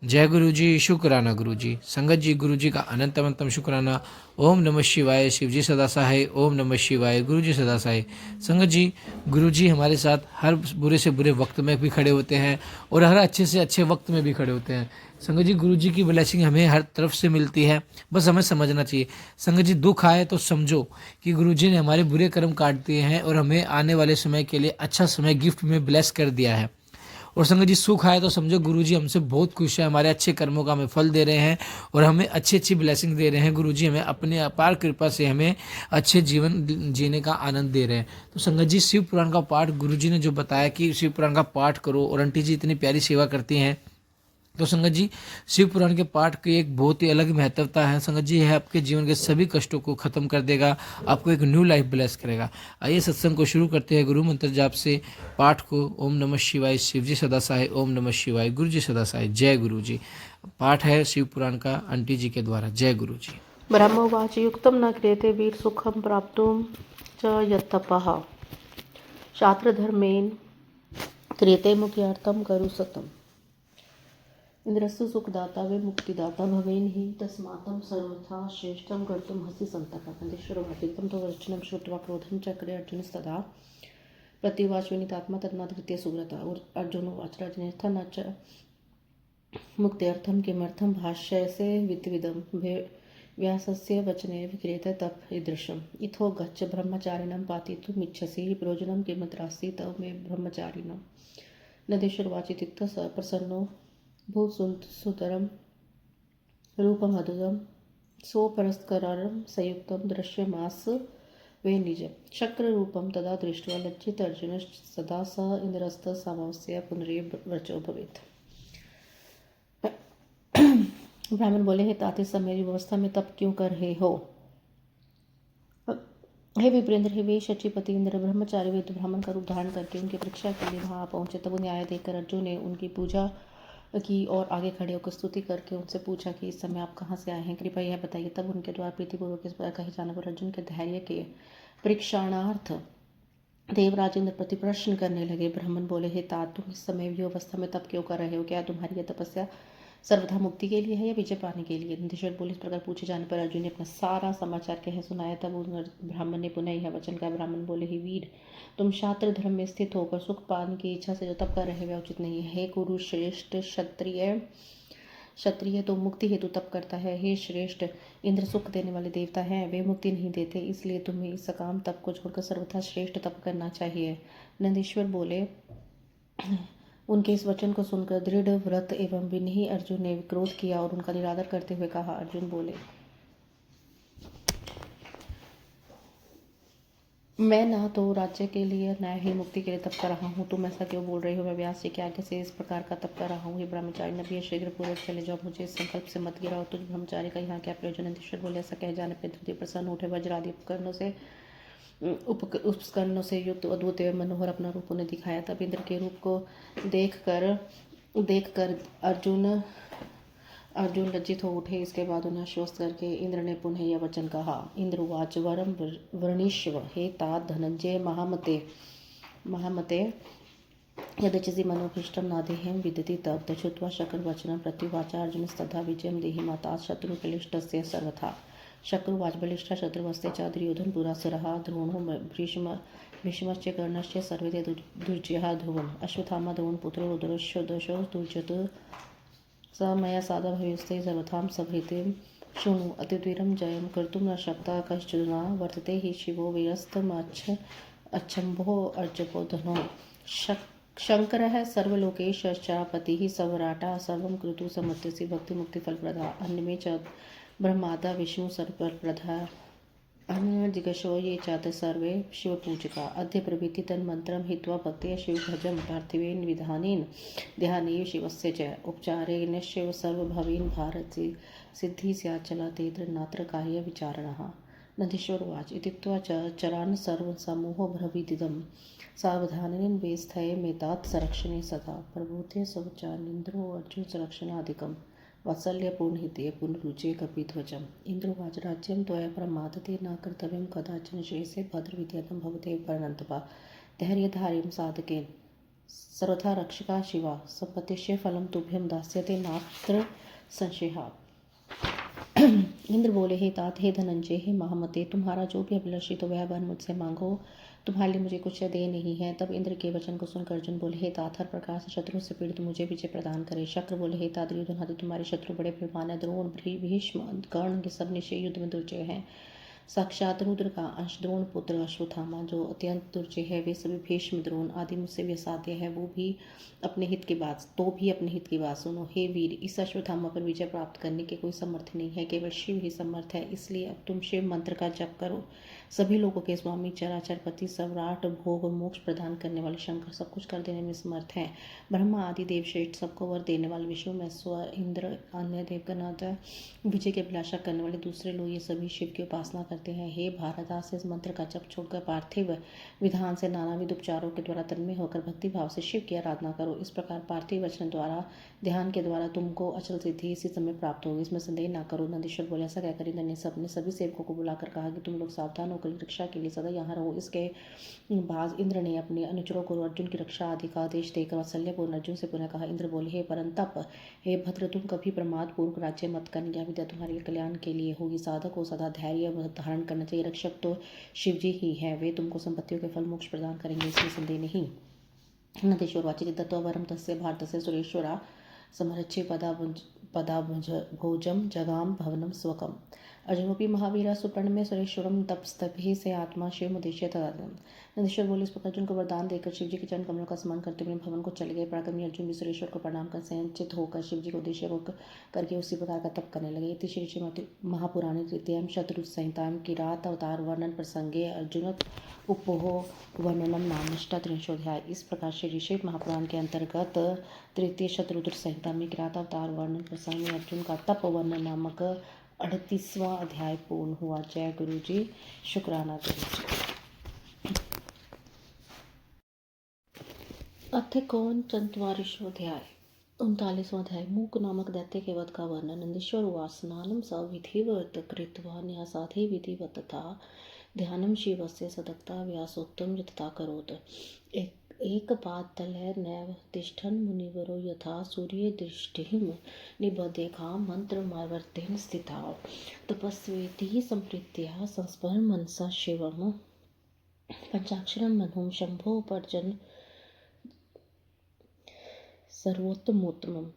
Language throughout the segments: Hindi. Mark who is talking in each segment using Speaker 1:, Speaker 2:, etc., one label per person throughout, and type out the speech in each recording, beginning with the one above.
Speaker 1: जय गुरु जी, शुक्राना गुरु जी। संगत जी, गुरु जी का अनंत अनंतम शुक्राना। ओम नमः शिवाय, शिव जी सदा सहाय। ओम नमः शिवाय, गुरु जी सदा सहाय। संगत जी, गुरु जी हमारे साथ हर बुरे से बुरे वक्त में भी खड़े होते हैं और हर अच्छे से अच्छे वक्त में भी खड़े होते हैं। संगत जी, गुरु जी की ब्लेसिंग हमें हर तरफ से मिलती है, बस हमें समझना चाहिए। संगत जी, दुख आए तो समझो कि गुरु जी ने हमारे बुरे कर्म काट दिए हैं और हमें आने वाले समय के लिए अच्छा समय गिफ्ट में ब्लेस कर दिया है। और संगत जी, सुख आए तो समझो गुरु जी हमसे बहुत खुश है, हमारे अच्छे कर्मों का हमें फल दे रहे हैं और हमें अच्छी अच्छी ब्लेसिंग दे रहे हैं। गुरु जी हमें अपने अपार कृपा से हमें अच्छे जीवन जीने का आनंद दे रहे हैं। तो संगत जी, शिव पुराण का पाठ गुरु जी ने जो बताया कि शिव पुराण का पाठ करो, और आंटी जी इतनी प्यारी सेवा करती हैं। तो संगत जी, शिव पुराण के पाठ की एक बहुत ही अलग महत्वता है। संगत जी, यह आपके जीवन के सभी कष्टों को खत्म कर देगा, आपको एक न्यू लाइफ ब्लेस करेगा। आइए सत्संग को शुरू करते हैं गुरु मंत्र जाप से। पाठ को ओम नमः शिवाय, शिव जी सदा सहाय। ओम नमः शिवाय, गुरु जी सदा सहाय। जय गुरु जी। पाठ है शिव पुराण का आंटी जी के द्वारा। जय गुरु जी।
Speaker 2: ब्रह्मोवाच युक्तं न क्रियते वीरसुखं प्राप्तुं च यत्तपः शास्त्रधर्मेण क्रियते मुख्यार्थं करो सतम्। इंद्रस्तु सुखदाता वे मुक्तिदाता भवेन हि तस्मात् सर्वथा श्रेष्ठं कर्तुमर्हसि सन्ततः। नन्दीश्वरोवाच तो वचनं श्रुत्वा क्रोधं चक्रे अर्जुनस्तदा प्रतिवाच विनीतात्मा तन्माद्रित्य सुव्रता। अर्जुनोवाच राजनेथ न च मुक्त्यर्थं किमर्थं भाष्यसे वित्तविदं व्यासस्य वचने विक्रियते तप ईदृशम्। इथो गच्छ ब्रह्मचारिणं पातितुमिच्छसि प्रयोजनं किमत्रास्ति तव मे ब्रह्मचारिणम्। नदीश्वरवाचितिक्त स प्रसन्नो भूसुतरं रूपमद्भुतं सोपरस्करं संयुक्तं दृश्यमास वे निज शक्ररूपं तदा दृष्ट्वा लज्जित अर्जुन सदा स इन्द्रस्त सामस्य पुनरेव वचो भवेत्। ब्राह्मण बोले, हे तात, इस समय व्यवस्था में तप क्यों कर रहे हो? हे विप्रेंद्र, हे वे शचीपति इंद्र ब्रह्मचारी वे तो ब्राह्मण का रूप धारण करके उनकी परीक्षा के लिए वहां पहुंचे। तब न्याय देकर अर्जुन ने उनकी पूजा की और आगे खड़े होकर स्तुति करके उनसे पूछा कि इस समय आप कहाँ से आए हैं, कृपया यह बताइए। तब उनके द्वारा प्रीतिपूर्वक इस पर कहे जाने पर अर्जुन के धैर्य के परीक्षाणार्थ देवराज इंद्र प्रति प्रश्न करने लगे। ब्राह्मण बोले, हे तात, तुम इस समय भी अवस्था में तप क्यों कर रहे हो? क्या तुम्हारी यह तपस्या सर्वथा मुक्ति के लिए है या विजय पाने के लिए? नंदीश्वर बोले, इस प्रकार पूछे जाने पर अर्जुन ने अपना सारा समाचार कह सुनाया। तब उन ब्राह्मण ने पुनः यह वचन कहा। ब्राह्मण बोले, ही वीर, तुम शास्त्र धर्म में स्थित होकर सुख पाने की इच्छा से जो तप कर रहे हो उचित नहीं है। हे कुरु श्रेष्ठ क्षत्रिय तो मुक्ति हेतु तप करता है। हे श्रेष्ठ, इंद्र सुख देने वाले देवता हैं, वे मुक्ति नहीं देते, इसलिए तुम्हें इस सकाम तप को छोड़कर सर्वथा श्रेष्ठ तप करना चाहिए। नंदीश्वर बोले, उनके इस वचन को सुनकर दृढ़ व्रत एवं विनयी अर्जुन ने क्रोध किया और उनका निरादर करते हुए कहा। अर्जुन बोले, मैं ना तो राज्य के लिए न ही मुक्ति के लिए तप कर रहा हूँ, तुम ऐसा क्यों बोल रहे हो? मैं व्यास जी की आज्ञा से इस प्रकार का तप कर रहा हूँ। ये ब्रह्मचारी नबी शीघ्र पूर्वक चले जाओ, मुझे इस संकल्प से मत गिराओ। तुझ ब्रह्मचारी का यहाँ क्या प्रयोजन? नंदीश्वर बोले, ऐसा कह जाने पर धृति प्रसन्न उठे, वज्र आदि उपकरणों से युक्त अद्भुत एवं मनोहर अपना रूप उन्हें दिखाया। तब इंद्र के रूप को देखकर अर्जुन लज्जित हो उठे। इसके बाद उन्हें आश्वस्त करके इंद्र ने पुनः यह वचन कहा। इंद्रवाच वरम वृणीष्व, हे तात धनंजय महामते यदि मनोभीष्टं नादेहं विदति तब श्रुत्वा शक्रवचनं प्रत्युवाचा अर्जुन तथा विजयं देहि माता शत्रुकलिष्टस्य सर्वथा। शक्रुवाच बलिष्ठा शत्रुवस्ते च दुर्योधनपुरासुरः द्रोणो भीष्मश्च कर्णश्च सर्वे ते दुर्जयः ध्रुवम् अश्वत्थामा द्रोणपुत्रो रुद्रश्च दशो दुर्जत स मया साधा भविस्ते सर्वथां सभृतिं शृणु अतिद्वीरं जयं कर्तुं न शक्ता कश्चन वर्तते हि शिवो वीरस्तमच्छम्भो अर्जपो धनो शंकरः सर्वलोकेशश्चापतिः सवराटा सर्वं कृतु समत्यसि भक्तिमुक्तिफलप्रदा अन्यमे च ब्रह्मादा विष्णु सर्वप्रदा अन्यदिगशो ये चात सर्वे शिवपूजिका अद्य प्रभृति तन्मन्त्रं हित्वा भक्त्या शिवभजं पार्थिवेन विधानेन ध्यानेन शिवस्य च उपचारेण शिव सर्वभवेन भारत सिद्धि स्याच्चला तेत्र नात्र कार्य विचारणः। नदीश्वरवाच इत्युक्त्वा चरान् सर्वसमूहो ब्रवीदिदं सावधानेन वेस्थये मेतात् संरक्षणे सदा प्रभूते शौचानिन्द्रो अर्जुन संरक्षणाधिकम् वात्सल्यपूर्णहिते पुनरुचे कपिध्वजम्। इंद्रोवाच राज्यं त्वया प्रमादते न कर्तव्यं कदाचन शेषे भद्रविद्यातं भवते परन्तपा धैर्यधार्यं साधकेन सर्वथा रक्षका शिवा संपत्तिश्च फलम तुभ्यं दास्यते नात्र संशयः। इंद्र बोले, हे तात, हे धनंजय, हे महामते, तुम्हारा जो भी अभिलषित हो वह वर मुझसे मांगो, तुम्हारे लिए मुझे कुछ दे नहीं है। तब इंद्र के वचन को सुनकर अर्जुन बोले, हे तात, हर प्रकार से शत्रुओं से पीड़ित मुझे विजय प्रदान करे। शक्र बोले, हे तात, दुर्योधन तुम्हारे शत्रु बड़े बलवान है, द्रोण भीष्म कर्ण के सब निश्चय युद्ध में दुर्जय हैं। साक्षात रुद्र का अंश द्रोण पुत्र अश्वत्थामा जो अत्यंत दुर्जय है, वे सभी भीष्म द्रोण आदि मुझसे भी असाध्य है, वो भी अपने हित की बात सुनो। हे वीर, इस अश्वत्थामा पर विजय प्राप्त करने के कोई समर्थ नहीं है, केवल शिव ही समर्थ है। इसलिए अब तुम शिव मंत्र का जप करो। सभी लोगों के स्वामी, चराचर पति, सम्राट, भोग और मोक्ष प्रदान करने वाले शंकर सब कुछ कर देने में समर्थ हैं। ब्रह्मा आदि देव श्रेष्ठ सबको वर देने वाले विष्णु, महेश्वर, इंद्र, अन्य देवगणात, विजय की अभिलाषा करने वाले दूसरे लोग, ये सभी शिव की उपासना करते हैं। हे भारतदास, इस मंत्र का जप छोड़कर पार्थिव विधान से नानाविध उपचारों के द्वारा तन्मय होकर भक्ति भाव से शिव की आराधना करो। इस प्रकार पार्थिव वचन द्वारा, ध्यान के द्वारा तुमको अचल सिद्धि इसी समय प्राप्त होगी, इसमें संदेह ना करो। नंदीश्वर बोले, ऐसा कहकर इंद्र ने सभी सेवकों को बुलाकर कहा कि तुम लोग सावधान होकर रक्षा के लिए सदा यहाँ रहो। इसके बाद इंद्र ने अपने अनुचरों को अर्जुन की रक्षा आदि का आदेश देकर वात्सल्यपूर्ण अर्जुन से पुनः कहा। इंद्र बोले, हे परंतप, हे भद्र, तुम कभी प्रमाद पूर्वक राज्य मत करना, यह विद्या तुम्हारे कल्याण के लिए होगी। साधक को सदा धैर्य धारण करना चाहिए। रक्षक तो शिव जी ही है, वे तुमको संपत्तियों के फल मोक्ष प्रदान करेंगे, इसमें संदेह नहीं। नदेश्वर वाचित दत्तवरम तस्य भारतस्य सुरेश्वरा समरच्छे पदाभोजम जगाम भवनम स्वकम। अर्जुनोपि महावीरा सुपर्ण में सुरेश्वरम तपस्तभि से आत्मा शिव मुदेश्य तदातम। नंदीश्वर बोले, इस प्रकार अर्जुन को वरदान देकर शिवजी के चरण कमलों का स्मरण करते हुए भवन को चले गए। पराक्रमी अर्जुन भी सुरेश्वर को प्रणाम कर संचित होकर शिवजी को उद्देश्य करके उसी प्रकार का तप करने लगे। इति श्री श्रीमती महापुराणे तृतीयम शत्रु संहिताम किरात अवतार वर्णन प्रसंगे अर्जुन उपोह वर्णनम नामनिष्ठा त्रिंशोध्याय। इस प्रकार श्री शिव महापुराण के अंतर्गत तृतीय शत्रुद्र संहिता में किरात अवतार वर्णन प्रसंग में अर्जुन का तप वर्णन नामक 38वां अध्याय पूर्ण हुआ। जय गुरु जी, शुक्राना गुरु जी। अथ कौन 39वां 39वां अध्याय मूक नामक दैत्य के वध का वर्णन। नंदीश्वर उवाच, स्नानं सविधिवत कृत्वा न्यासाधि विधिवत तथा ध्यानं शिवस्य सदक्ता व्यासोक्तं यथा करोत्। एकपादतलैर् नैव तिष्ठन् मुनिवरो यथा सूर्यदृष्टिं निबध्येकां मन्त्रमावर्तेन स्थिता तपस्वेति सम्प्रीत्या संस्मरन् मनसा शिवं पंचाक्षरं मनुं शम्भोपर्जन सर्वोत्तमोत्तमम्।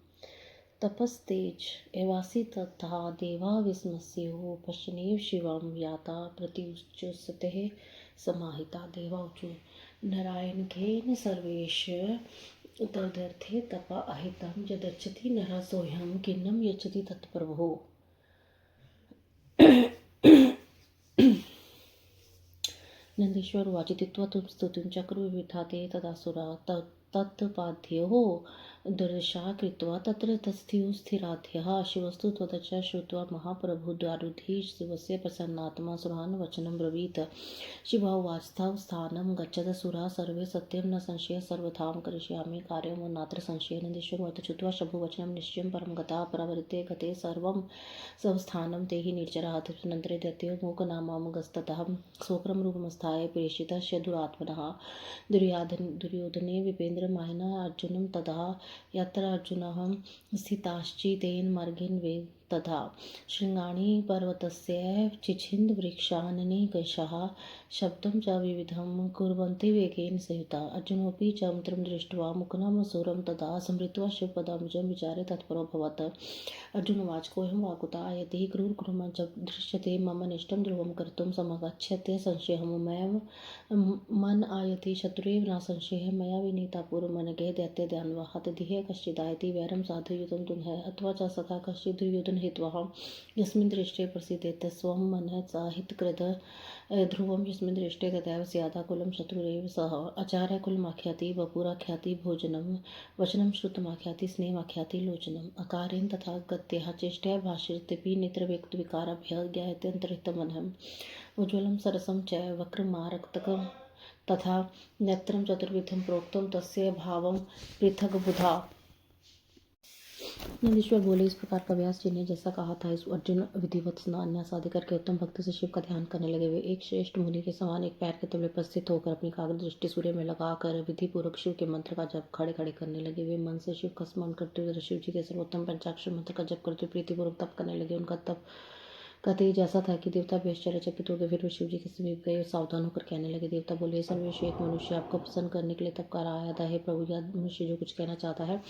Speaker 2: तपस्तेज एवासी तथा देवा विस्मस्यो पश्यनेव शिवं याता प्रत्युच्युस्ते समाहिता। देवाऊचु नारायणघेन सर्वेश तदर्थे तपा अहितं यदच्छति नरः सोऽहं किन्नं यच्छति तत्प्रभो। नंदीश्वर उवाच, तित्वा स्तुतिं चक्रविविधाते तदासुरा तत्पाद्यो दुर्दशा कृत्वा तत्र तस्थ्युः स्थिराध्यः। शिवस्तु त्वदच्च श्रुत्वा महाप्रभुदारुधिः शिवस्य प्रसन्नात्मा सुरान् वचनं ब्रवीत्। शिव उवाच, तव स्थानं गच्छदसुराः सर्वे सत्यं न संशयः सर्वथां करिष्यामि कार्यं नात्र संशयः। नंदीश्वर उवाच, श्रुत्वा शम्भुवचनं निश्चयं परं गताः प्रवृत्ते गते सर्वं स्वस्थानं ते हि निर्जराः। तदनन्तरे दैत्यो मूकनामागस्ततः स्वक्रं रूपमस्थाय प्रेषितस्य दुरात्मनः दुर्योधने विपेन्द्रमायिना अर्जुनं तदा यत्र अर्जुनः स्थिताश्चितेन मार्गेण वेग तथा शृङ्गाणि पर्वतस्य चिच्छिन्दवृक्षाननेकशः शब्दं च विविधं कुर्वन्ति वेगेन सयुता। अर्जुनोऽपि च मन्त्रं दृष्ट्वा मुखनामसुरं तदा स्मृत्वा शिवपदाम्बुजं विचारे तत्परोऽभवत्। अर्जुन उवाच, कोऽयं वाकुता आयति क्रूरकृमा दृश्यते मम निष्टं ध्रुवं कर्तुं समगच्छते संशयः ममैव मन आयति शत्रुरेव न संशयः मया विनीता पूर्वमनघे दैत्यदानवाः तदिह कश्चिदायति वैरं साधुयुतं तुन्हः अथवा च सखा कश्चित् दुर्योधनहितवः यस्मिन् दृष्टे प्रसीदेत स्वं मनः साहितकृत ध्रुवं यस्मिन् दृष्टे तदैव स्यादाकुलं शत्रुरेव सः आचार्यकुलमाख्याति वपुराख्याति भोजनं वचनं श्रुतमाख्याति स्नेहमाख्याति लोचनम् अकारेण तथा गत्याः चेष्टया भाष्यतेऽपि नेत्रव्यक्तविकाराभ्यः ज्ञायते अन्तर्हितमनः उज्ज्वलं सरसं च वक्रमारक्तकं तथा नेत्रं चतुर्विधं प्रोक्तं तस्य भावं पृथग्बुधा। नंदीश्वर बोले, इस प्रकार का व्यास जी ने जैसा कहा था, इस अर्जुन विधिवत स्नान न्यास आदि करके उत्तम भक्ति से शिव का ध्यान करने लगे। वे एक श्रेष्ठ मुनि के समान एक पैर के तले पर स्थित होकर अपनी एकाग्र दृष्टि सूर्य में लगाकर विधि पूर्वक शिव के मंत्र का जप खड़े खड़े करने लगे। वे मन से शिव का स्मरण करते हुए शिव जी के सर्वोत्तम पंचाक्षर मंत्र का जप करते हुए प्रीतिपूर्वक तप करने लगे। उनका तप कहते ही जैसा था कि देवता भी आश्चर्यचकित हो गए। फिर वे शिव जी के समीप गए और सावधान होकर कहने लगे, देवता बोले, सर्वेश एक मनुष्य आपको प्रसन्न करने के लिए तप कर आया था। हे प्रभु, यह मनुष्य जो कुछ कहना चाहता है,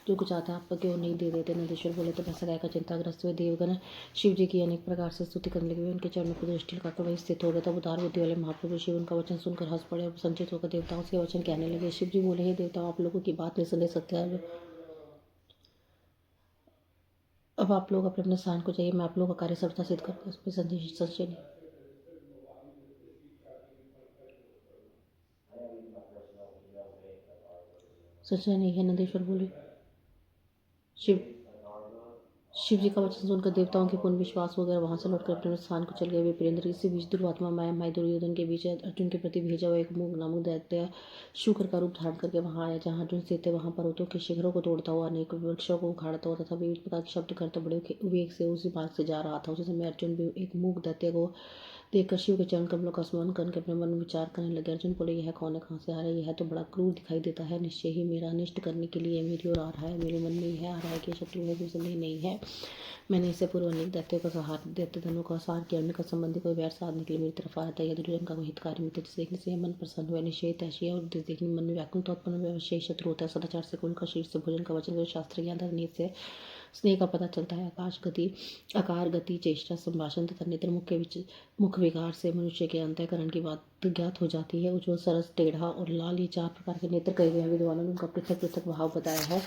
Speaker 2: जो कुछ आता है, आपको क्यों नहीं दे देते। नंदीश्वर बोले, तो ऐसा कहकर चिंताग्रस्त हुए देवगण शिव जी की अनेक प्रकार से स्तुति करने लगे। उनके चरणों पर दृष्टि लगाकर वही स्थित हो गए। तब उदार बुद्धि वाले महाप्रभु शिव उनका वचन सुनकर हंस पड़े और संचित होकर देवताओं से वचन कहने लगे। शिव जी बोले, हे देवताओं, आप लोगों की बात निसंदेह सत्य है। अब आप लोग अपने अपने स्थान को जाइए, मैं आप लोगों का कार्य सर्वथा सिद्ध करता इसमें संशय नहीं। संशय नहीं है। नंदीश्वर बोले, शिव शिव जी का वचन सुनकर देवताओं के पूर्ण विश्वास हो गया। वहां से लौटकर अपने स्थान को चल गए। वे वीरेंद्र, इसी बीच दुर्वात्मा माया माई दुर्योधन के बीच अर्जुन के प्रति भेजा हुआ एक मूग नामक दैत्य शुक्र का रूप धारण करके वहां आया। जहां अर्जुन स्थित थे, वहां पर्वतों के शिखरों को तोड़ता हुआ, अनेक वृक्षों को उखाड़ता हुआ तथा विविध प्रकार के शब्द करता बड़े वेग से उसी मार्ग से जा रहा था। उसी समय अर्जुन भी एक मूग दैत्य को देखकर शिव के चरण कमलों का स्मरण करके अपने मन में विचार करने लगे। अर्जुन बोले, यह कौन है, कहाँ से आ रहा है? यह तो बड़ा क्रूर दिखाई देता है। निश्चय ही मेरा अनिष्ट करने के लिए मेरी ओर आ रहा है। मेरे मन में यह आ रहा है कि शत्रु है, जो संदेह नहीं है। मैंने इससे पूर्व अनेक दैत्यों का संहार, दैत्य धनों का संहार किया। उनका संबंधी कोई वैर साधने के लिए मेरी तरफ आया था। यह दुर्योधन का कोई हितकारी मित्र, जिसे देखने से मन प्रसन्न हुआ। निश्चय ऐसी है और देखने मन में व्याकुल तो उत्पन्न हुआ। अवश्य शत्रु होता है। सदाचार से कुल का शीर्ष से भोजन का वचन, शास्त्र ज्ञान तथा नीति से स्नेह का पता चलता है। आकार गति चेष्टा संभाषण तथा नेत्र मुख विकार से मनुष्य के अंतःकरण की बात ज्ञात हो जाती है। उज्ज्वल, सरस, टेढ़ा और लाल, ये 4 प्रकार के नेत्र कहे गए हैं। विद्वानों ने उनका पृथक पृथक भाव बताया है।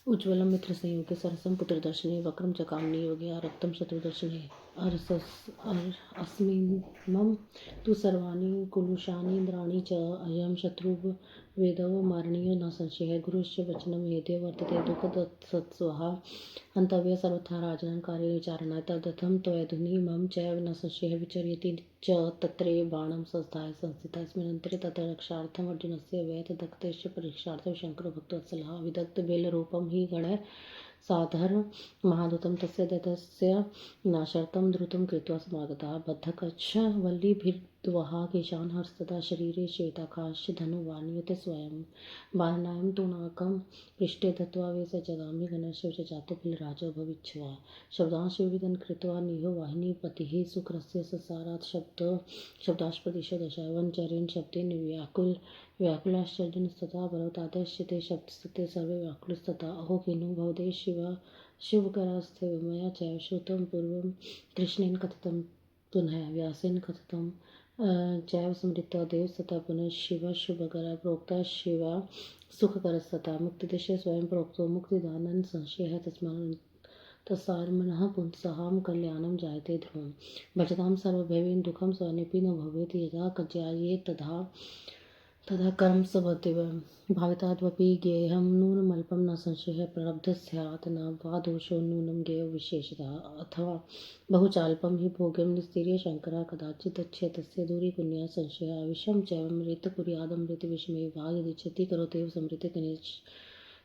Speaker 2: उज्ज्वलम मित्र संयोगे, सरसम पुत्रदर्शने, वक्रम च कामनी योगे, रक्तम शत्रुदर्शने, अस्मिमं तु सर्वाणि कुलुषानि इंद्राणि च अयम शत्रु वेदव मारणीयो न संशय। गुरुश्च वचनम हेते वर्तते दुःखदत्सत्स्वः हन्तव्य सर्वथा राजनं कार्ये विचारणाय तदर्थं त्वयधुनि मम चैव न संशयः विचर्यति च तत्रैव बाणं संस्थाय संस्थितः। स्मिरन्ते तत्र रक्षार्थम् अर्जुनस्य व्यथदग्धस्य परीक्षार्थं शङ्करो भक्तवत्सलः विदग्धबेलरूपं हि गणः साधर महादूतं तस्य दैत्यस्य नाशार्थं द्रुतं कृत्वा समागतः। बद्धकच्छवल्लीभिर्द्वहा केशान् हस्तदा शरीरे श्वेताकाश धनुवान्यते स्वयं बाणनायं तु नाकं पृष्ठे दत्त्वा वेश जगामि गणस्य च जातो बिलराजो भविष्यवा। शब्दांशविदं कृत्वा निहो वाहिनी पतिः शुक्रस्य संसारात् शब्दास्पदिशदशा वनचरेण शब्देन व्याकुलाश्चर्यस्तथा पर्वतादश्च ते शब्दस्ते सर्वे व्याकुलस्तथा। अहो किनु भवते शिवकरास्ते मया चैव श्रुतं पूर्वं कृष्णेन कथितं पुनः व्यासेन कथितं चैव स्मृत्वा देवस्तथा पुनः शिव शुभकर प्रोक्ता शिवा सुखकरस्तथा। मुक्तिदृश्य स्वयं प्रोक्तो मुक्तिदानं संशयः तस्मान्मनः पुंसहां कल्याणं जायते ध्रुवं। भजतां सर्वभैवेन दुःखं स्वनेपि न भवेत्। यदा कज्यायेत् तदा कर्म सबदेव भाविताद्वपि ज्ञेयं नूनमल्पं न संशयः। प्रारब्धः स्यात् न वा दोषो नूनं ज्ञेयो विशेषतः। अथवा बहुचाल्पं हि भोग्यं निस्तीर्य शङ्करः कदाचित् तस्य दूरी पुण्यः संशयः। विषं चैवमृत कुर्यादमृतविषमेव वा यदिच्छति करोत्येव समृते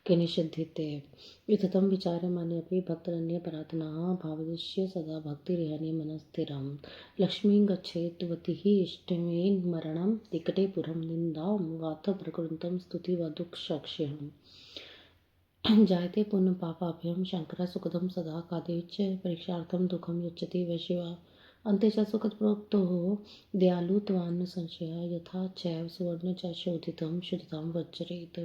Speaker 2: किनिषिध्यते। इत्थं विचार्यमाणेऽपि भक्तरन्यपराधनाः भावदृश्य सदा भक्तिर्हनि मनस्थिरम्। लक्ष्मीं गच्छेत्वतिः इष्टमेन मरणं निकटे पुरं निन्दां वात प्रकृतं स्तुतिवदुःशक्ष्यम्। जायते पुण्य पापाभ्यं शङ्करः सुखदं सदा कादेच परीक्षार्थं दुःखं यच्छति वै शिवा। अन्ते च सुखप्रोक्तोः दयालुत्वान्न संशयः। यथा चैव सुवर्ण च शोधितं शुद्धतां वज्रेत्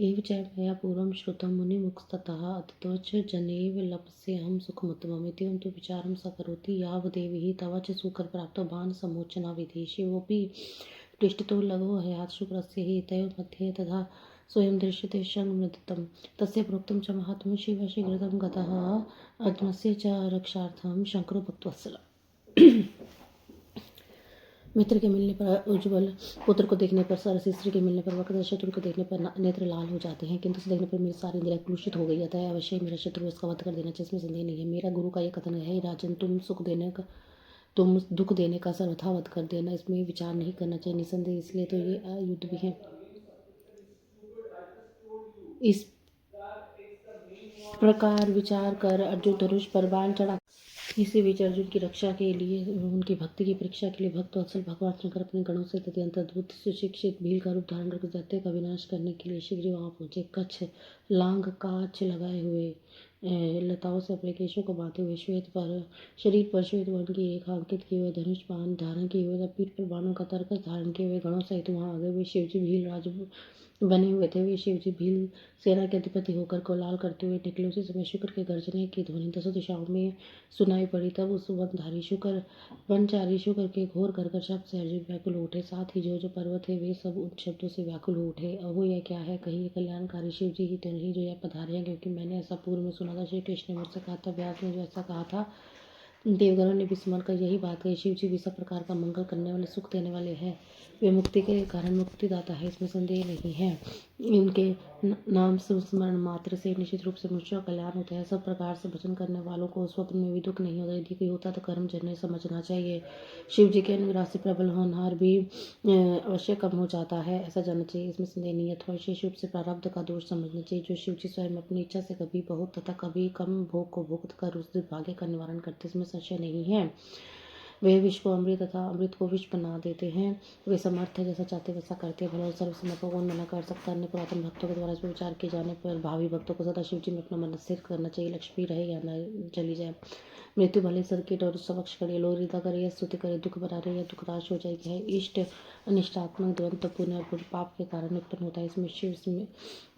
Speaker 2: एव च मया पूर्वं श्रुतं मुनिमुखस्ततः अतीतो च जनेव लप्स्यहं सुखमुत्तमम्। इत्येवं तु विचारं स करोति यावदेव हि तव च सुखप्राप्तो बाणसमोचनाविधिः। शिवोऽपि पृष्ठतो लगो हयात् शुक्रस्य हि तयोः मध्ये तथा स्वयं दृश्यते शङ्मृतं। तस्य प्रोक्तं च महात्म्यं शिव शीघ्रतं गतः अर्जुनस्य च रक्षार्थं शङ्करो भक्तवत्सलः। मित्र के मिलने पर उज्ज्वल, पुत्र को देखने पर सरस, स्त्री के मिलने पर वक्रतुंड, शत्रु को देखने पर नेत्र लाल हो जाते हैं, किंतु उसे देखने पर मेरी सारी इंद्रियां कलुषित हो गई। अतः अवश्य मेरा शत्रु इसका वध कर देना चाहिए, इसमें संदेह नहीं है। मेरा गुरु का यह कथन है, राजन तुम दुख देने का सर्वथा वध कर देना, इसमें विचार नहीं करना चाहिए निसंदेह। इसलिए तो ये युद्ध भी है। इस प्रकार विचार कर अर्जुन धनुष पर बाण चढ़ा। इसी बीच अर्जुन की रक्षा के लिए, उनकी भक्ति की परीक्षा के लिए भक्त वत्सल भगवान शंकर अपने गणों से अत्यंत अद्भुत सुशिक्षित भील का रूप धारण करके दैत्य का विनाश करने के लिए शीघ्र ही वहां पहुंचे। कच्छ लांग कांच लगाए हुए, लताओं से अपने केशों को बांधे हुए, श्वेत पर शरीर पर श्वेत वर्ण की रेखा अंकित किए हुए, धनुष बाण धारण किए हुए, पीठ पर बाणों का तरकस धारण किए हुए गणों सहित वहां आगे हुए शिवजी भील राज बने हुए थे। वे शिवजी भील सेना के अधिपति होकर कोलाहल करते हुए निकले। उसी समय शुक्र के गर्जने की ध्वनि दसों दिशाओं में सुनाई पड़ी। तब उस वनचारी शुक्र के घोर कर्कश शब्द से अर्जुन व्याकुल हो उठे। साथ ही जो जो पर्वत है वे सब उन शब्दों से व्याकुल हो उठे। अहो यह क्या है? कहीं ये कल्याणकारी शिव जी ही तो नहीं जो यह पधारे हैं, क्योंकि मैंने ऐसा पूर्व में सुना था। श्री कृष्ण ने मुझसे कहा था, व्यास ने जो ऐसा कहा था। देवगणों ने भी स्मरण कर यही बात कही। शिव जी भी सब प्रकार का मंगल करने वाले, सुख देने वाले हैं। वे मुक्ति के कारण मुक्तिदाता है, इसमें संदेह नहीं है। उनके नाम स्मरण मात्र से निश्चित रूप से मनुष्य का कल्याण होता है। सब प्रकार से भजन करने वालों को स्वप्न में भी दुख नहीं होता। यदि कोई होता तो कर्म जन्य समझना चाहिए। शिव जी के अनुग्रह से प्रबल होनहार भी अवश्य कम हो जाता है, ऐसा जानना चाहिए, इसमें संदेह नहीं है। अथवा विशेष रूप से प्रारब्ध का दोष समझना चाहिए। जो शिव जी स्वयं अपनी इच्छा से कभी बहुत तथा कभी कम भोग को भुगत कर उस दुर्भाग्य का निवारण करते, इसमें संशय नहीं है। वे विष को अमृत तथा अमृत को विष बना देते हैं। वे समर्थ है, जैसा चाहते वैसा करते हैं। भला सर्वसमय को कौन मना कर सकता? अन्य पुरातन भक्तों के द्वारा इस पर विचार किए जाने पर भावी भक्तों को सदा शिव जी में अपना मन स्थिर करना चाहिए। लक्ष्मी रहे या न चली जाए, मृत्यु भले सर्किट और समक्ष खड़ी, लोग हृदय करे या स्तुति करे, दुख बना रहे या दुख नाश हो जाएगी है। इष्ट अनिष्टात्मक द्वंद्व पुण्य और पाप के कारण उत्पन्न होता है। इसमें शिव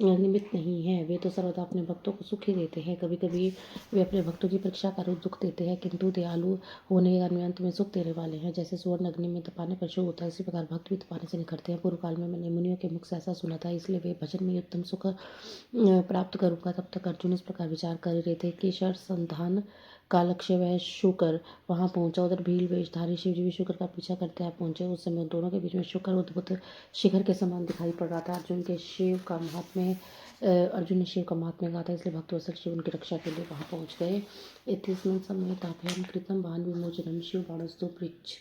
Speaker 2: निमित्त नहीं है। वे तो सर्वदा अपने भक्तों को सुख ही देते हैं। कभी कभी वे अपने भक्तों की परीक्षा का रूप दुख देते हैं, किंतु दयालु होने का अंत में सुख देने वाले हैं। जैसे सुवर्ण अग्नि में तपाने पर शुभ होता है, इसी प्रकार भक्त भी तपाने से निखरते हैं। पूर्व काल में मैंने मुनियों के मुख से ऐसा सुना था, इसलिए वे भजन में उत्तम सुख प्राप्त करूंगा। तब तक अर्जुन इस प्रकार विचार कर रहे थे कि शर संधान का लक्ष्य वह शुकर वहां पहुंचा। उधर भील वेशधारी शिवजी भी शुकर का पीछा करते आप पहुंचे। उस समय दोनों के बीच में शुकर अद्भुत शिखर के समान दिखाई पड़ रहा था। अर्जुन ने शिव का महात्म्य गाथा, इसलिए भक्तवत्सल शिव उनकी रक्षा के लिए वहां पहुंच गए। इत्यस्मिन् समये ताभ्यां कृतं बाण विमोचनं शिवबाणस्तु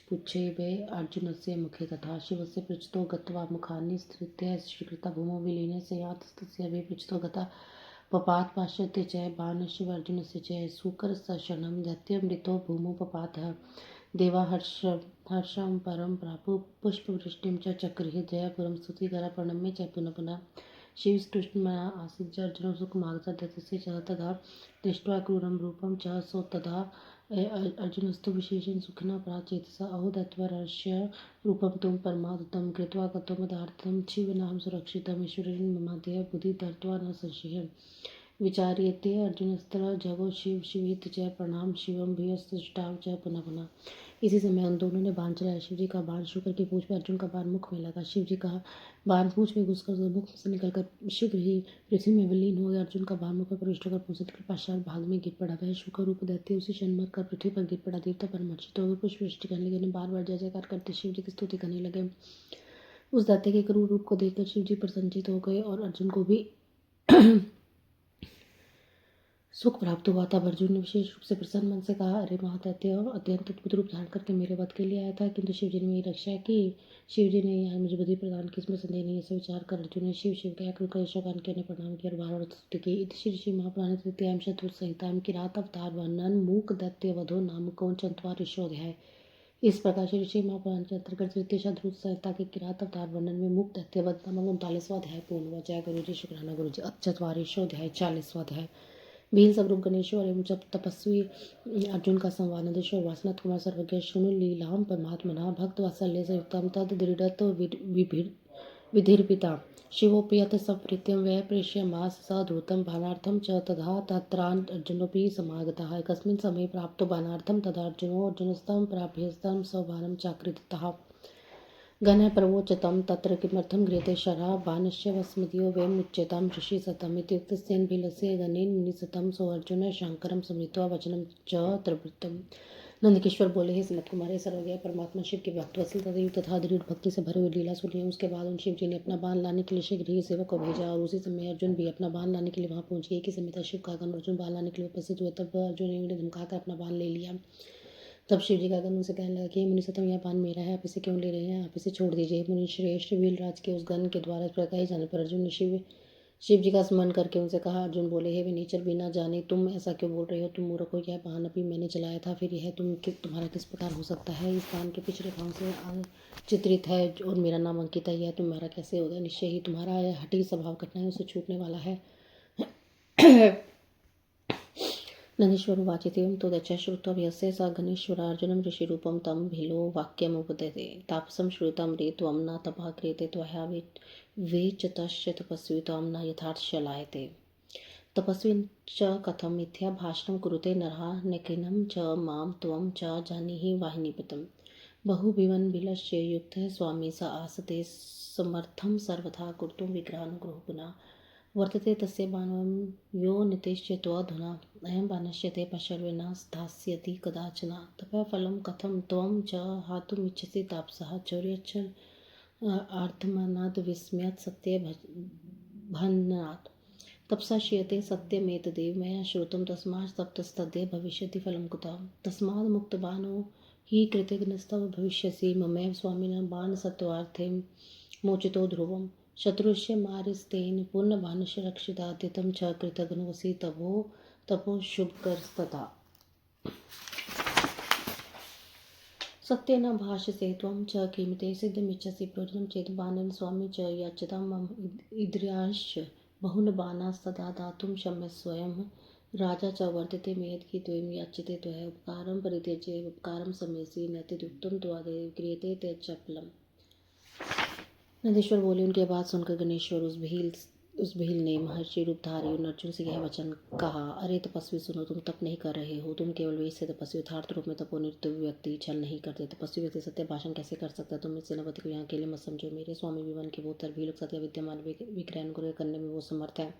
Speaker 2: पुच्छे वे अर्जुनस्य मुखे तथा शिवस्य पृच्छतो गत्वा मुखानि स्थित्य स्वीकृता भूमौ विलीने स्यात्तस्य वे पृच्छतो गता पपात पाश्चात्य च बाणशिवार्जुनस्य च सूकरसशनं दैत्यमृतो भूमौ पपातः। देवा हर्षं परं प्रापु पुष्पवृष्टिं च चक्रुः। जयपुरं स्तुतिकरा प्रणम्य च पुनः पुनः। शिवस्तुष्टमया आसीत् अर्जुनो सुखमागता दैत्यस्य च तदा दृष्ट्वा क्रूरं रूपं च सो तदा अर्जुनस्तु विशेषेण सुखिनः प्राचेतसा। अहो दैत्यवरस्य रूपं त्वं परमाद्भुतं कृत्वा गतो मदार्थं शिवनाम सुरक्षितम्। ईश्वरेण ममाद्य बुद्धि धृत्वा न संशयः। विचार्यते अर्जुनस्त्र जगो शिव शिवित जय प्रणाम शिवम भूयस्तुष्टाव च पुनः पुनः। इसी समय उन दोनों ने बाण चलाया। शिव जी का बाण शुक्र की पूंछ में, अर्जुन का बाण मुख में लगा। शिव जी का बाण पूंछ में घुसकर मुख से निकलकर शीघ्र ही पृथ्वी में विलीन हो गया। अर्जुन का बाण मुख में प्रविष्ट होकर पूंछ के पश्चात भाग में गिर पड़ा। वह शुक्र रूप दैत्य उसी क्षण मर कर पृथ्वी पर गिर पड़ा। देवता परमर्षित हो गए, पुष्प वृष्टि करने लगे, बार बार जय जयकार करते शिव जी की स्तुति करने लगे। उस दैत्य के क्रूर रूप को देखकर शिव जी प्रसन्नचित हो गए और अर्जुन को भी सुख प्राप्त हुआ। तब अर्जुन ने विशेष रूप से प्रसन्न मन से कहा, अरे महादैत्य अत्यंत अद्भुत रूप धारण करके मेरे वध के लिए आया था, किंतु शिव जी ने मेरी रक्षा की। शिव जी ने यहाँ मुझे बुद्धि प्रदान की, इसमें संदेह नहीं। ऐसे विचार कर अर्जुन ने शिव शिव के यशोगान के प्रणाम किया और बार स्तुति की। इति श्री महापुराण तृतीयां शत्रु संहितां किरात अवतार वर्णन मूक दैत्य वधो नाम कौन इस प्रकार श्री श्री महापुराण के अंतर्गत तृतीय शत्रु संहिता के किरात अवतार वर्णन में मुक्त दैत्य वध नामक 39वां अध्याय पूर्ण हुआ। जय गुरु जी, शुक्राना गुरु जी। 44वां अध्याय 40वां अध्याय। भील स्वरूप गणेश्वर एवं जब तपस्वी अर्जुन का संवाद। नंदेश्वर वासनाथ कुमार सर्वज्ञ शुनु लीलाम परमात्मना भक्त वात्सल्य संयुक्तम तद दृढ़त विधिर्पिता शिवोपियत सप्रीत्यं वै प्रेष्यमास स धूतं बाणार्थं च तथा तत्रार्जुनोऽपि समागतः। एकस्मिन् समये प्राप्तो बाणार्थं तदार्जुनो अर्जुनस्तं प्राभ्यस्तं स्वबाणं चाक्रीतः। गणः प्रवोचतं तत्र किमर्थं गृहीते शरः बाणस्य वस्मदीयो वयमुच्यतां ऋषिशतम्। इत्युक्तस्तेन भीलस्य गणेन मुनिशतं सोऽर्जुनः शंकरं स्मृत्वा वचनं च त्रिवृत्तम्। नंदकिश्वर बोले, हे सनत कुमार, हे सर्वज्ञ परमात्मा शिव के भक्त वत्सल तथा दृढ़ भक्ति से भरे हुए लीला सुनिए। उसके बाद उन शिव जी ने अपना बाण लाने के लिए शीघ्र ही सेवक को भेजा और उसी समय अर्जुन भी अपना बाण लाने के लिए वहां पहुंच गए। एक ही समय था शिव का गण अर्जुन बाण लाने के लिए उपस्थित हुए। तब अर्जुन ने उन्हें धमकाकर अपना बाण ले लिया। तब शिव जी का गण उनसे कहने लगा कि मुनि सतम, यह बाण मेरा है, आप इसे क्यों ले रहे हैं? आप इसे छोड़ दीजिए। मुनि श्रेष्ठ वीरराज के उस गण के द्वारा कहे जाने पर अर्जुन ने शिव जी का स्मरण करके उनसे कहा। अर्जुन बोले, हे विनेचर, बिना जाने तुम ऐसा क्यों बोल रहे हो? तुम मूर्ख हो। यह बाण अभी मैंने चलाया था, फिर यह तुम्हारा किस प्रकार हो सकता है? इस बाण के पिछले भाग से चित्रित है और मेरा नाम अंकित है, यह तुम्हारा कैसे होगा? निश्चय ही तुम्हारा यह हठी स्वभाव कठिनाइयों से छूटने वाला है। नंदीश्वर उवाच इत्येवं तोदच श्रुत्वा यस्य स गणेश्वरार्जुनं ऋषिरूपं तं भीलो वाक्यमुपदते तापसं श्रुतं रे त्वं न तपः क्रियते त्वया वेचतश्च तपस्वी त्वं न यथार्थशलायते। तपस्विन् च कथं मिथ्या भाषणं कुरुते नरः नकिनं च मां त्वं च जानीहि वाहिनीपतम्। बहुभिवन बिलस्य युक्तः स्वामी स आसते समर्थं सर्वथा कर्तुं विग्रहानुग्रहो पुनः। वर्तते तस्य बाणं यो नितेश्यत्वधुना अयं बाणस्य ते पार्श्वे न स्थास्यति कदाचन। तपःफलं कथं त्वं च हातुमिच्छसि तापसः चौर्यच्च आर्तमानाद् विस्मयात् सत्यभन्नात्। तपसा श्रियते सत्यमेतदेव मया श्रुतं तस्मात् तप्तस्तद्य भविष्यति फलं कुतः। तस्मात् मुक्तबाणो हि कृतघ्नस्तव भविष्यसि ममैव स्वामिनः बाणसत्त्वार्थे मोचितो ध्रुवम्। शत्रुस्य मारिस्तेन पूर्णबाणस्य रक्षिताद्यतं च कृतघ्नोऽसि तपो शुभकरस्तथा। सत्येन भाष्यसे त्वं च किमिते सिद्धमिच्छसि प्रयोजनं चेत् बाणेन स्वामी च याच्यतां मम इन्द्रियाश्च बहून् बाणास्तदा दातुं शम्यस्वयं राजा च वर्तते मे यद् त्वं याच्यते त्वया उपकारं परित्यज्य उपकारं सम्यसि नैतद्युक्तं त्वदेव क्रियते त्यज्यफलम्। नंदीश्वर बोले। उनके बात सुनकर गणेश्वर उस भील ने महर्षि रूप धारी और अर्जुन से यह वचन कहा, अरे तपस्वी सुनो, तुम तप नहीं कर रहे हो, तुम केवल वेश से तपस्वी। यथार्थ रूप में तपोनिवृत्त व्यक्ति छल नहीं करते। तपस्वी व्यक्ति सत्य भाषण कैसे कर सकता है? तुम इस सेनापति को यहाँ अकेले मत समझो। मेरे स्वामी विवन के भूतर भी लोग सत्य विद्यमान विक्रयण करने में वो समर्थ है।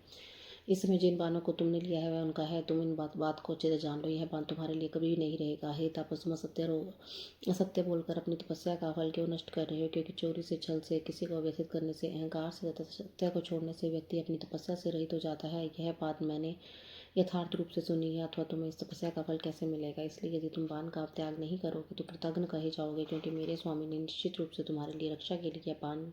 Speaker 2: इस समय जिन बाणों को तुमने लिया है वह उनका है। तुम इन बात को अच्छे से जान लो। यह बाण तुम्हारे लिए कभी भी नहीं रहेगा। हे तापसमा, असत्य बोलकर अपनी तपस्या का फल क्यों नष्ट कर रहे हो? क्योंकि चोरी से, छल से, किसी को व्यथित करने से, अहंकार से तथा सत्य को छोड़ने से व्यक्ति अपनी तपस्या से रहित हो जाता है। यह बात मैंने यथार्थ रूप से सुनी है, अथवा तुम्हें इस तपस्या का फल कैसे मिलेगा? इसलिए यदि तुम बाण का त्याग नहीं करोगे तो कृतघ्न कहे जाओगे, क्योंकि मेरे स्वामी ने निश्चित रूप से तुम्हारे लिए रक्षा के लिए बाण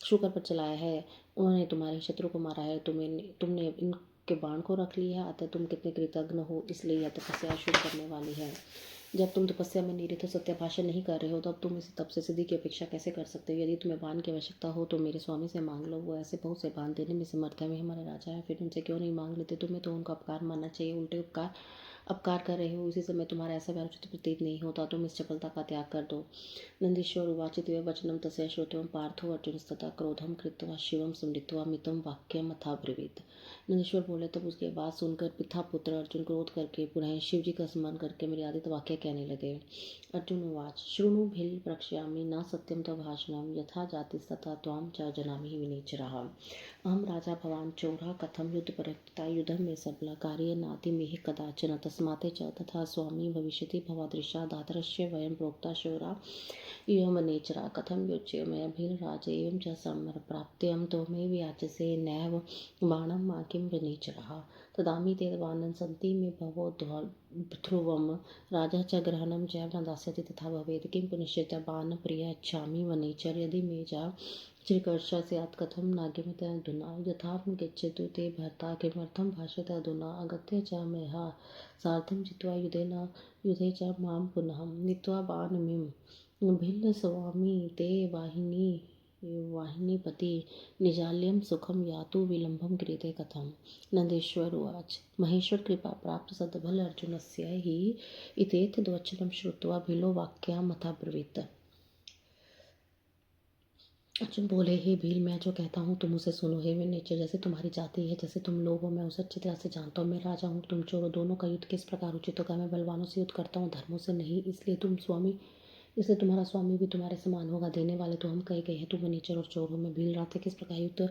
Speaker 2: शुकर पर चलाया है। उन्होंने तुम्हारे शत्रु को मारा है। तुमने इनके बाण को रख लिया है, अतः तुम कितने कृतज्ञ हो। इसलिए यह तपस्या शुरू करने वाली है। जब तुम तपस्या में निरत हो, सत्य भाषण नहीं कर रहे हो, तब तुम इस तप से सिद्धि की अपेक्षा कैसे कर सकते हो? यदि तुम्हें बाण की आवश्यकता हो तो मेरे स्वामी से मांग लो। वो ऐसे बहुत से बाण देने में समर्थ है। वे हमारे राजा है, फिर उनसे क्यों नहीं मांग लेते? तुम्हें तो उनका अपकार मानना चाहिए। उल्टे अपकार कर रहे हो। इसी समय तुम्हारा ऐसा व्यवचित प्रतीत नहीं होता। तुम इस चपलता का त्याग कर दो। नंदीश्वर उवाचित वचनम तस्य श्रुत्वं पार्थो अर्जुनस्तथा क्रोधं कृत्वा शिवं स्मृत्वा मितं वाक्यमथाब्रवीत्। नंदीश्वर बोले। तब उसके बाद सुनकर पिता पुत्र अर्जुन क्रोध करके पुनः शिव जी का स्मरण करके मर्यादित वाक्य कहने लगे। अर्जुन उवाच शृणु भिल प्रक्ष्यामि न सत्यं तव भाषणं यथा जातिस्तथा त्वां च जनामि विनेचरः। अहं राजा भवान् चोरः कथं युद्धपरक्ता युद्धं मे सबला कार्ये नातिमेह कदाचन तस्मात् च तथा स्वामी भविष्यति भवादृशा दातरस्य वयं प्रोक्ता शौरा इयं नेचरा कथं योज्यमभिर्राज एवं च समरप्राप्त्यं त्वमेव याचसे नैव बाणं मा किं विनेचरः। तदामि ते बाणं सन्ति मे भवो ध्रुवं राजा च ग्रहणं च न दास्यति तथा भवेत् किं पुनश्च बाणप्रिया इच्छामि वनेचर यदि मे च श्रीकर्षा स्यात् कथं नागमित अधुना यथा गच्छतु ते भर्ता किमर्थं भाषते अधुना अगत्य च मया सार्धं जित्वा युधे च मां पुनः नीत्वा बाणमिं भिल्ल स्वामी ते वाहिनीपति निजाल्यं सुखं यातु विलम्बं क्रियते कथम्। नंदेश्वर उवाच महेश्वर कृपा प्राप्त सद्बल अर्जुनस्य हि इत्येतद्वचनं श्रुत्वा भिलो वाक्यमथाब्रवीत्। अर्जुन बोले। हे भील, मैं जो कहता हूँ तुम उसे सुनो। हे विनेचर, जैसे तुम्हारी जाति है, जैसे तुम लोग हो, मैं उसे अच्छी तरह से जानता हूँ। मैं राजा हूँ, तुम चोर हो। दोनों का युद्ध किस प्रकार उचित होगा? मैं बलवानों से युद्ध करता हूँ, धर्मों से नहीं। इसलिए तुम्हारा स्वामी भी तुम्हारे समान होगा। देने वाले तो हम कहे गए हैं। तुम विनेचर और चोर हो। मैं भील रात किस प्रकार युद्ध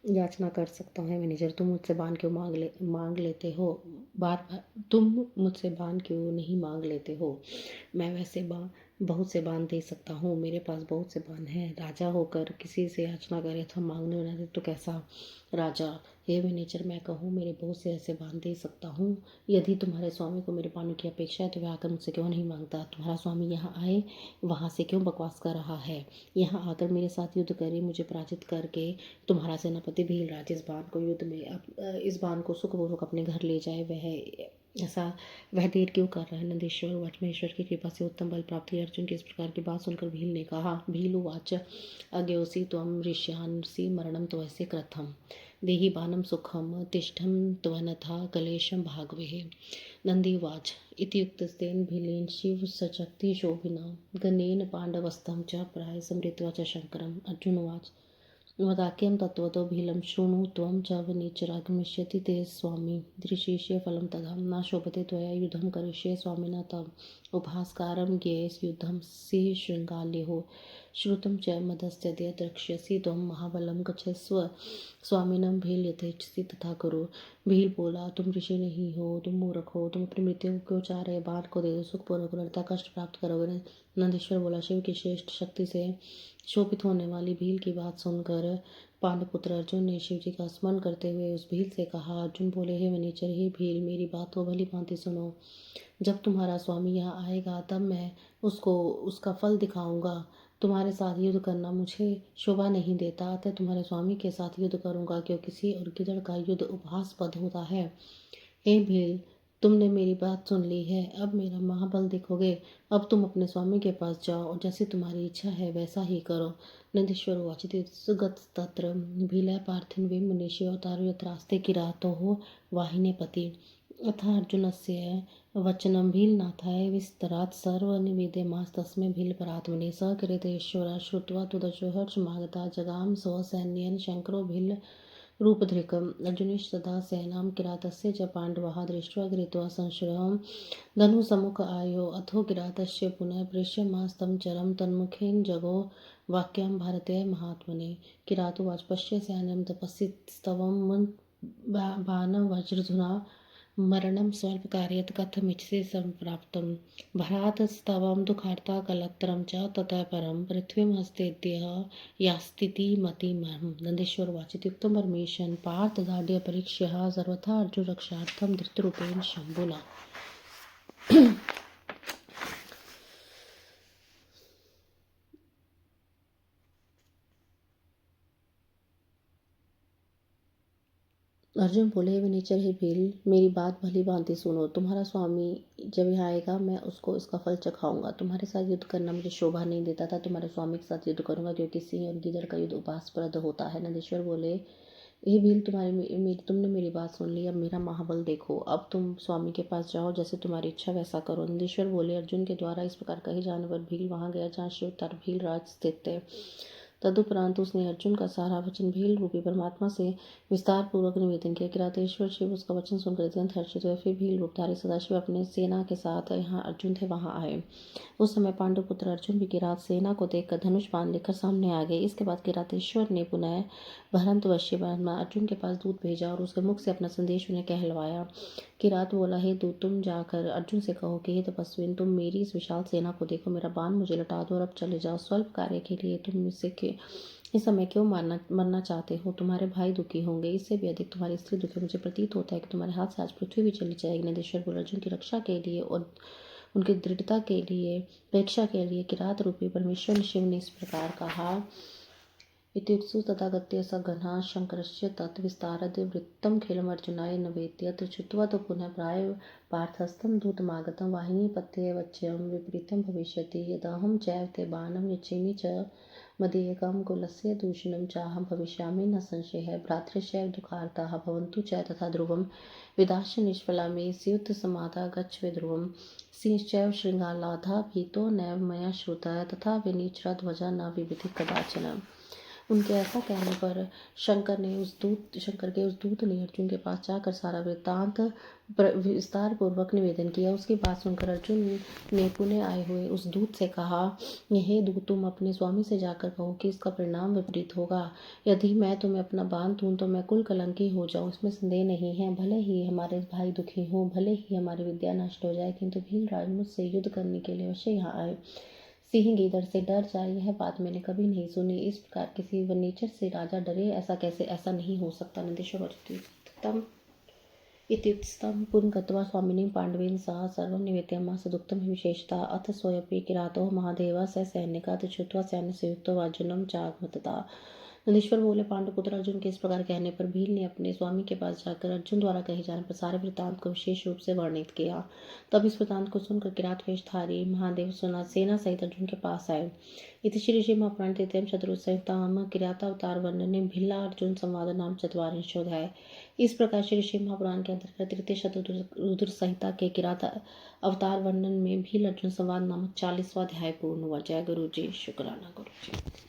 Speaker 2: याचना कर सकता हूँ? विनेचर, तुम मुझसे बाण क्यों मांग लेते हो? तुम मुझसे बाण क्यों नहीं मांग लेते हो? मैं वैसे बहुत से बाण दे सकता हूँ, मेरे पास बहुत से बाण हैं। राजा होकर किसी से याचना करे अथवा मांगने न दे तो कैसा राजा। हे विनेचर, मैं कहूँ मेरे बहुत से ऐसे बाण दे सकता हूँ। यदि तुम्हारे स्वामी को मेरे बाणों की अपेक्षा है तो वह आकर मुझसे क्यों नहीं मांगता। तुम्हारा स्वामी यहाँ आए वहाँ से क्यों बकवास कर रहा है। यहाँ आकर मेरे साथ युद्ध करे, मुझे पराजित करके तुम्हारा सेनापति भीलराज इस बाण को युद्ध में इस बाण को सुखपूर्वक अपने घर ले जाए। वह देर क्यों कर रहा है। नंदीश्वर वटमेश्वर की कृपा से उत्तम बल प्राप्त हुई। अर्जुन की इस प्रकार की बात सुनकर भील ने कहा, भीलुवाच अज्ञोसी त्वं ऋष्यान्सि मरणं त्वस्य कृतं देहि बाणं सुखं तिष्ठं त्वनथा कलेशं भागवे। नंदीवाच इत्युक्तस्तेन भीलेन शिव सशक्ति शोभिना गणेन पाण्डवस्तं च प्राय समृत्वा च शंकरम्। अर्जुनवाच वाक्यं तत्त्वतो भीलं शृणु त्वं च विनिचरागमिष्यति ते स्वामी दृशिष्ये फलं तदा न शोभते त्वया युद्धं करिष्ये स्वामिना तम् उपहासकारं ज्ञेयस युद्धं सिंह शृङ्गाल्युः श्रुतं च मदस्यद्य द्रक्ष्यसि त्वं महाबलं गच्छस्व स्वामिनं भील यथेच्छसि तथा करो। भील बोला, तुम ऋषि नहीं हो, तुम मूर्ख हो, तुम अपनी मृत्यु को क्यों चाह रहे। बाण को दे दो, सुखपूर्वक लड़ता कष्ट प्राप्त करोगे। नंदीश्वर बोला, शिव की श्रेष्ठ शक्ति से शोभित होने वाली भील की बात सुनकर पांडुपुत्र अर्जुन ने शिव जी का स्मरण करते हुए उस भील से कहा। अर्जुन बोले, हे वनीचर, हे भील, मेरी बात को भली भांति सुनो। जब तुम्हारा स्वामी यहाँ आएगा तब मैं उसको उसका फल दिखाऊंगा। तुम्हारे साथ युद्ध करना मुझे शोभा नहीं देता, अतः तुम्हारे स्वामी के साथ युद्ध करूंगा, क्योंकि सिंह और गिदड़ का युद्ध उपहासपद होता है। हे भील, तुमने मेरी बात सुन ली है, अब मेरा महाबल देखोगे। अब तुम अपने स्वामी के पास जाओ और जैसी तुम्हारी इच्छा है वैसा ही करो। नंदीश्वर वाचित सुगत तत्र भीलय पार्थिन वे मुनिष्य अवतारो यत्रास्ते किरातोः वाहिनीपति अथ अर्जुनस्य वचनं भीलनाथाय विस्तरात् सर्वनिवेद्यमास्तस्मै भीलपरात्मने स कृतेश्वरः श्रुत्वा तुदशो हर्षमागता जगाम स्वसैन्येन शङ्करो भील रूपधृकम्। अर्जुनस्तदा सेनां किरातस्य च पाण्डवाः दृष्ट्वा कृत्वा संश्रयं धनुसम्मुख आयो अथो किरातस्य पुनः पृश्यमास्तं चरं तन्मुखेन जगो वाक्यं भारतीय महात्मने। किरातुवाच पश्य सैन्यं तपस्विस्तवं बाणं वज्रधुना मरणं स्वल्पकार्यत् कथमिच्छसि सम्प्राप्तं भरातस्तवं दुःखार्ता कलत्रं च ततः परं पृथ्वीमस्तेद्यः यास्तीति मतिमहं। नंदीश्वर वाचित्युक्तं परमेशन पार्थ दाढ्य परीक्ष्यः सर्वथा अर्जुन रक्षार्थं धृतरूपेण शंभुना। अर्जुन बोले, विनिचर हे भील, मेरी बात भली भांति सुनो। तुम्हारा स्वामी जब यहाँ आएगा मैं उसको इसका फल चखाऊंगा। तुम्हारे साथ युद्ध करना मुझे शोभा नहीं देता था, तुम्हारे स्वामी के साथ युद्ध करूंगा, क्योंकि सिंह और गिदड़ का युद्ध उपहासप्रद होता है। नंदीश्वर बोले, हे भील, तुमने मेरी बात सुन ली, अब मेरा महाबल देखो। अब तुम स्वामी के पास जाओ, जैसे तुम्हारी इच्छा वैसा करो। नंदीश्वर बोले, अर्जुन के द्वारा इस प्रकार कहे जाने पर भील वहां गया जहाँ शिव तर भील राज स्थित थे। तदुपरांत उसने अर्जुन का सारा वचन भील रूपी परमात्मा से विस्तार पूर्वक निवेदन किया। किरातेश्वर शिव उसका वचन सुनकर अत्यंत हर्षित हुए। फिर भील रूपधारी सदाशिव अपने सेना के साथ यहाँ अर्जुन थे वहां आए। उस समय पांडुपुत्र अर्जुन भी किरात सेना को देखकर धनुष बाण लेकर सामने आ गए। इसके बाद किरातेश्वर ने पुनः भरतवश्य अर्जुन के पास दूत भेजा और उसके मुख से अपना संदेश उन्हें कहलवाया। किरात बोला, हे दूत, तुम जाकर अर्जुन से कहो कि हे तपस्विन, तुम मेरी इस विशाल सेना को देखो, मेरा बाण मुझे लौटा दो और अब चले जाओ। स्वल्प कार्य के लिए तुम मुझसे इस समय क्यों मरना चाहते हो। तुम्हारे भाई दुखी होंगे, इससे भी अधिक तुम्हारी स्त्री दुखी। मुझे प्रतीत होता है कि तुम्हारे हाथ से आज पृथ्वी भी चली जाएगी। नंदीश्वर बोले, अर्जुन की रक्षा के लिए और उनकी दृढ़ता के लिए परीक्षा के लिए किरात रूपी परमेश्वर शिव ने इस प्रकार कहा। इत्युक्तौ तथागत्य स गणः शङ्करस्य तत् विस्तारद् वृत्तं खिलमर्जुनाय नवेत्यत्र श्रुत्वा तु पुनः प्राय पार्थस्थं दूतमागतं वाहिनीपतये वच्यं विपरीतं भविष्यति यदहं चैव ते बाणं यच्छेमि च मदीयकं कुलस्य दूषणं चाहं भविष्यामि न संशयः। भ्रातृश्चैव दुःखार्ताः भवन्तु च तथा ध्रुवं विदास्य निष्फला मे स्युतसमाधा गच्छ ध्रुवं। सिंहश्चैव शृङ्गालाधा भीतो नैव मया श्रुतः तथा विनिचरध्वजा न विविधि कदाचन। उनके ऐसा कहने पर शंकर के उस दूत ने अर्जुन के पास जाकर सारा वृत्तांत विस्तार पूर्वक निवेदन किया। उसकी बात सुनकर अर्जुन ने पुणे आए हुए उस दूत से कहा, हे दूत, तुम अपने स्वामी से जाकर कहो कि इसका परिणाम विपरीत होगा। यदि मैं तुम्हें अपना बाण दूं तो मैं कुल कलंकी हो जाऊं, इसमें संदेह नहीं है। भले ही हमारे भाई दुखी हों, भले ही हमारी विद्या नष्ट हो जाए, किंतु भीलराज मुझसे युद्ध करने के लिए अवश्य यहाँ आए। सिंह गीदड़ से डर जाए, यह बात मैंने कभी नहीं सुनी। इस प्रकार किसी वनीचर से राजा डरे, ऐसा कैसे? ऐसा नहीं हो सकता। नंदीश्वर इत्युक्तं पुनर्गत्वा स्वामिनीं पाण्डवेन सह सर्वं निवेदयामास सदुक्तं हि विशेषतः अथ सोऽपि किरातो महादेवः स सैनिकात् च्युत्वा सैन्यसेवितो अर्जुनं चागमतता। नंदीश्वर बोले, पांडुपुत्र अर्जुन के इस प्रकार कहने पर भील ने अपने स्वामी के पास जाकर अर्जुन द्वारा कहे जाने पर सारे वृत्तांत को विशेष रूप से वर्णित किया। तब इस वृत्तांत को सुनकर किरात वेशधारी महादेव सेना सहित अर्जुन के पास आए। इति श्री श्रीमहापुराणे तृतीयं चतुर्दशसंहितायां किरातावतार वर्णने भिल्ला अर्जुन संवाद नाम चत्वारिंशोऽध्यायः। इस प्रकार श्री श्री महापुराण के अंतर्गत तृतीय शतरुद्र संहिता के किरात अवतार वर्णन में भील अर्जुन संवाद नामक 40वां अध्याय पूर्ण हुआ। जय गुरु जी, शुक्राना गुरु जी।